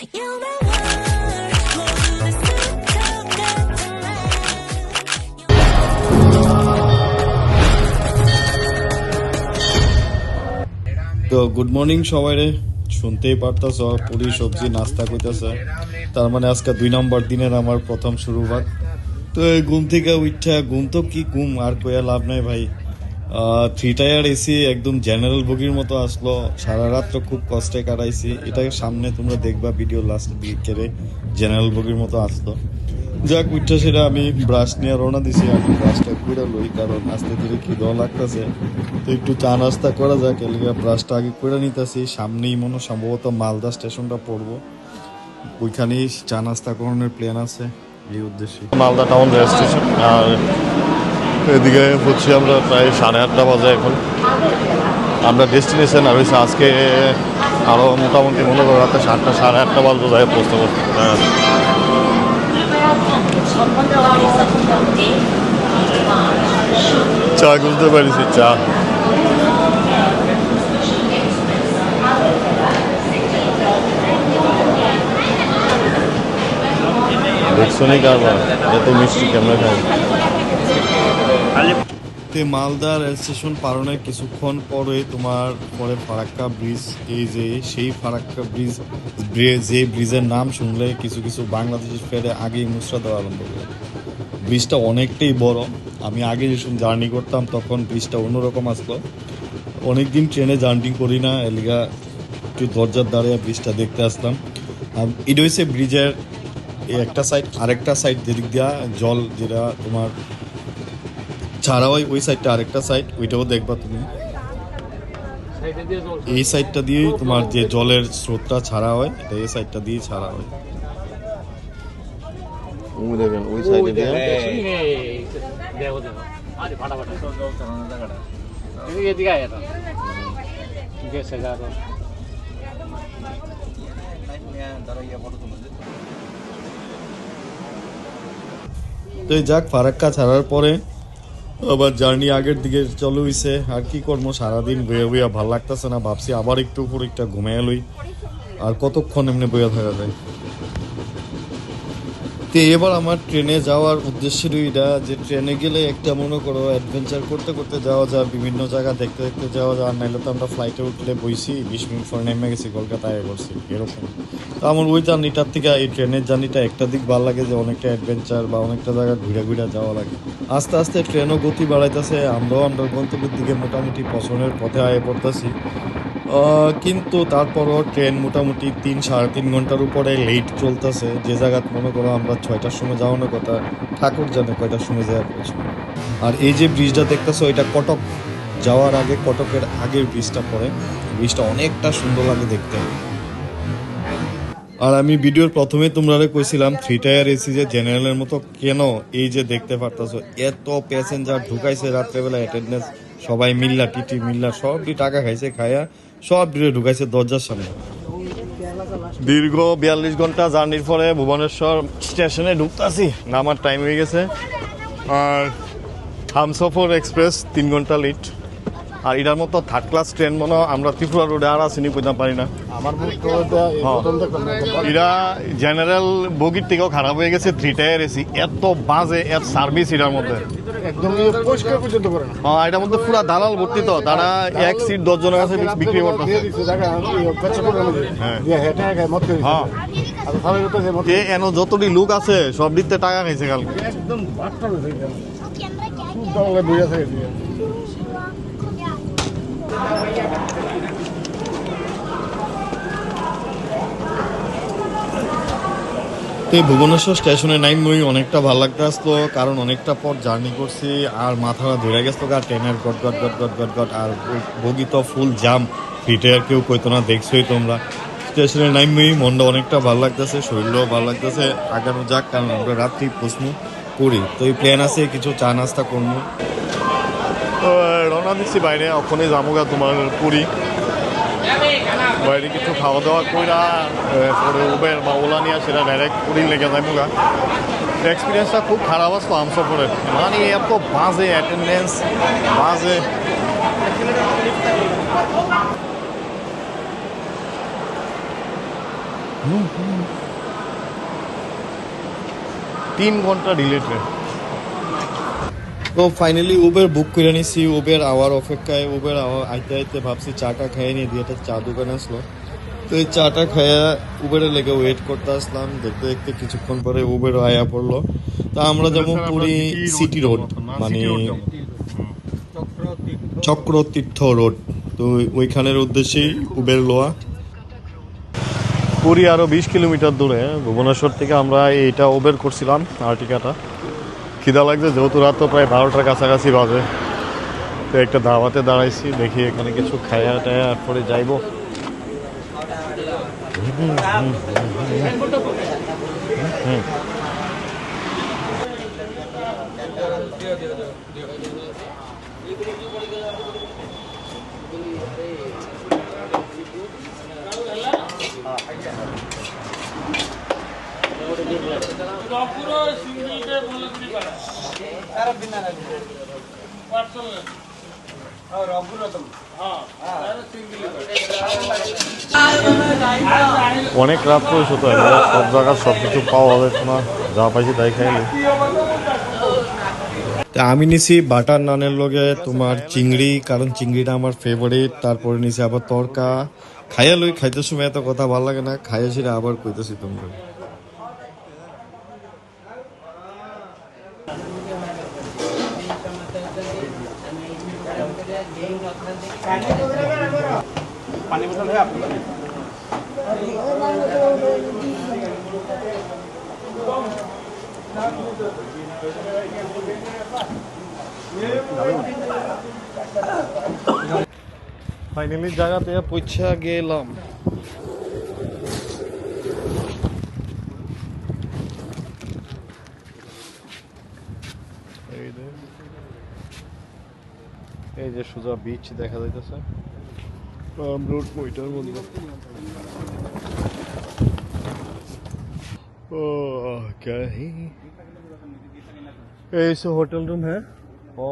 You're my world, 모두 다 스쳐 같지만 তো good morning সবাইরে। শুনতেই পারতাছ পুরি সবজি নাস্তা কইতাছে, তার মানে আজকে 2 নম্বর দিনের আমার প্রথম শুরুবাত। তো এই ঘুম থেকে উঠা, ঘুম তো কি ঘুম আর কইয়া লাভ নাই ভাই। 3 টায়ার এসি একদম জেনারেল বগির মতো আসলো, সারা রাত্র খুব কষ্টে কাটাইছি। এটাকে সামনে তোমরা দেখবা ভিডিও লাস্ট দিকে, জেনারেল বগির মতো আসলো। যাক উঠা সেটা আমি ব্রাশ নিয়ে রওনা দিছি। আমি ব্রাশটা করে লই, কারণ আস্তে ধীরে খিদেও লাগতেছে। তো একটু চা নাস্তা করা যাক, এলিগা ব্রাশটা আগে করে নিতেছি। সামনেই মনে সম্ভবত মালদা স্টেশনটা পড়বো, ওইখানেই চা নাস্তা করানোর প্ল্যান আছে এই উদ্দেশ্যে। মালদা টাউন রেল স্টেশন, আর এদিকে হচ্ছে আমরা প্রায় 8:30 বাজে এখন। আমরা ডেস্টিনেশন আর হয়েছে আজকে আরও মোটামুটি মনে করো রাতে 7টা 8:30 বাজবো যাই পৌঁছতে পারছি। চা খুঁজতে পারিছি, চা দেখছো নি কারবার এত মিষ্টি কেমন খাই। মালদা রেল স্টেশন পারনের কিছুক্ষণ পরে তোমার পরে ফারাক্কা ব্রিজ। এই যে সেই ফারাক্কা ব্রিজ, যে ব্রিজের নাম শুনলে কিছু কিছু বাংলাদেশের ফেরে আগেই মুচড়া দেওয়া আরম্ভ করে। ব্রিজটা অনেকটাই বড়। আমি আগে যখন জার্নি করতাম তখন ব্রিজটা অন্যরকম আসলো। অনেকদিন ট্রেনে জার্নি করি না, এলিগা একটু দরজার দাঁড়িয়ে ব্রিজটা দেখতে আসলাম। এটা হচ্ছে ব্রিজের একটা সাইড, আরেকটা সাইড যেদিক দিয়া জল যেটা তোমার ছাড়া হয়, ওই সাইডটা আরেকটা সাইড, ওইটাও দেখবা তুমি। এই সাইডটা দিয়েই তোমার যে জলের স্রোতটা ছাড়া হয়, এটা এই সাইডটা দিয়ে ছাড়া হয়। দেখেন ওই সাইডে দিয়ে তো যাক ফারাক্কা ছাড়ার পরে আবার জার্নি আগের দিকে চলে হইছে। আর কি করবো, সারাদিন বইয়া বইয়া ভাল লাগতেছে না, ভাবছি আবার একটু উপর একটা ঘুমাইয়া লই। আর কতক্ষণ এমনি বইয়া থাকা যায়। তো এবার আমার ট্রেনে যাওয়ার উদ্দেশ্যের এটা যে ট্রেনে গেলে একটা মনে করো অ্যাডভেঞ্চার করতে করতে যাওয়া যায়, বিভিন্ন জায়গা দেখতে দেখতে যাওয়া যায়। আর নাইলে তো আমরা ফ্লাইটে উঠলে বইছি 20 মিনিট পরে নেমে গেছি কলকাতায় করছি এরকম। তো আমার ওই জার্নিটার থেকে এই ট্রেনের জার্নিটা একটা দিক ভালো লাগে যে অনেকটা অ্যাডভেঞ্চার বা অনেকটা জায়গা ঘুরে ঘুরে যাওয়া লাগে। আস্তে আস্তে ট্রেনও গতি বাড়াইতেছে, আমরাও আমরা গন্তব্যের দিকে মোটামুটি পছন্দের পথে আয়ে পড়তেছি। কিন্তু তারপরও ট্রেন মোটামুটি 3-3.5 ঘন্টার উপরে লেট চলতেছে। যে জায়গায় মনে করো আমরা 6টার সময় যাওয়ানোর কথা, ঠাকুর জানে কয়টার সময় যাওয়া পড়ছে। আর এই যে ব্রিজটা দেখতেছো, এটা কটক যাওয়ার আগে, কটকের আগের ব্রিজটা পড়ে। ব্রিজটা অনেকটা সুন্দর লাগে দেখতে। আর আমি ভিডিওর প্রথমে তোমরা কইছিলাম 3 টায়ার এসি যে জেনারেলের মতো কেন, এই যে দেখতে পারতাছো এত প্যাসেঞ্জার ঢুকাইছে রাত্রেবেলা, অ্যাটেন্ডেন্স সবাই মিল্লা টিটি মিল্লা সব টাকা খাইছে, খাইয়া সব ডিরে ঢুকাইছে দরজার সামনে। দীর্ঘ 42 ঘন্টা জার্নির পরে ভুবনেশ্বর স্টেশনে ঢুকতাছি, নামার টাইম হয়ে গেছে। আর হামসফর এক্সপ্রেস 3 ঘন্টা লেট। আর এটার মতো থার্ড ক্লাস ট্রেন মনে আমরা ত্রিপুরা রোডে আর আসিনি, কইতে পারি না। এরা জেনারেল বগির থেকেও খারাপ হয়ে গেছে 3 টায়ার এসি, এত বাজে এর সার্ভিস এটার মধ্যে এটার মধ্যে পুরা দালাল ভর্তি। তো তারা এক সিট 10 জনের কাছে বিক্রি করতেছে। এন যতটি লোক আছে সব দিতে টাকা খাইছে কালকে। এই ভুবনেশ্বর স্টেশনে নাইমই অনেকটা ভালো লাগতে আসতো, কারণ অনেকটা পর জার্নি করছি আর মাথা ধরে গেছিল গা ট্রেনের গট গট গট গট গট গট। আর বগি তো ফুল জাম, ফিটে আর কেউ কইতো না, দেখছোই তোমরা। স্টেশনে নাইমই মনটা অনেকটা ভালো লাগতেছে, শরীরও ভালো লাগতেছে। আগানো যাক, কারণ আমরা রাত্রি পৌঁছমু পুরী। তো এই প্ল্যান আছে কিছু চা নাস্তা করবো। রওনা দিচ্ছি বাইরে, ওখানে যাবো তোমার পুরী। বাইরে কিছু খাওয়া দাওয়া কইরা পরে উবের বা ওলা নিয়ে সেটা ডাইরেক্ট পুরী লেগে যাবো গা। এক্সপিরিয়েন্সটা খুব খারাপ আসতো হামসফরের, মানে এত বাজে অ্যাটেন্ডেন্স, বাজে। 3 ঘন্টা ডিলে ট্রেন। তো ফাইনালি উবের বুক করে নিছি, উবের আওয়ার অপেক্ষায়। উবের আওয়ার আইতে আইতে ভাবছি চাটা খাইয়ে নিয়ে দিয়ে একটা চা দোকানে আসলো। তো এই চাটা খাইয়া উবেরের লেগে ওয়েট করতে আসলাম। দেখতে দেখতে কিছুক্ষণ পরে উবের আয়া পড়লো। তো আমরা যেমন পুরী সিটি রোড, মানে চক্রতীর্থ রোড, তো ওইখানের উদ্দেশ্যেই উবের লোয়া। পুরী আরো 20 কিলোমিটার দূরে, ভুবনেশ্বর থেকে আমরা এইটা উবের করছিলাম আর্টিকাটা। খিদা লাগছে যেহেতু রাত তো প্রায় 12টার কাছাকাছি বাজে। তো একটা দাওয়াতে দাঁড়াইছি, দেখি এখানে কিছু খায়া টায়া পরে যাইবো। অনেক রাত করেছো তো, সব জায়গায় সব কিছু পাওয়া যায় না, যা পাইছি তাই খাইলে। আমি নিছি বাটার নানের লগে তোমার চিংড়ি, কারণ চিংড়িটা আমার ফেভারিট। তারপরে নিছি আবার তরকা। খাইয়া লই, খাইতে সময় এত কথা ভালো লাগে না, খাইয়া সেটা আবার কইতেছি তোমরা। ফাইনালি জায়গাতে পৌঁছা গেলাম। এই যে সোজা বিচ দেখা যাইতেছে রোড ওইটার মধ্যে। ऐसे होटल रूम है। ओ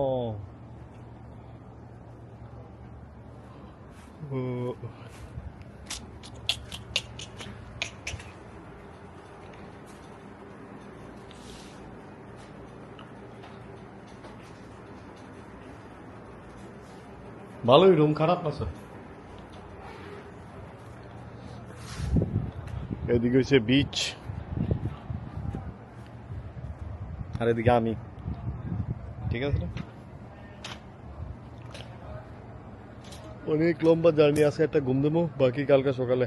ভালোই রুম, খারাপ না স্যার। এদিকে হচ্ছে বিচ, আর এদিকে আমি। ঠিক আছে, অনেক লম্বা জার্নি আছে, একটা ঘুম দেবো, বাকি কালকে সকালে।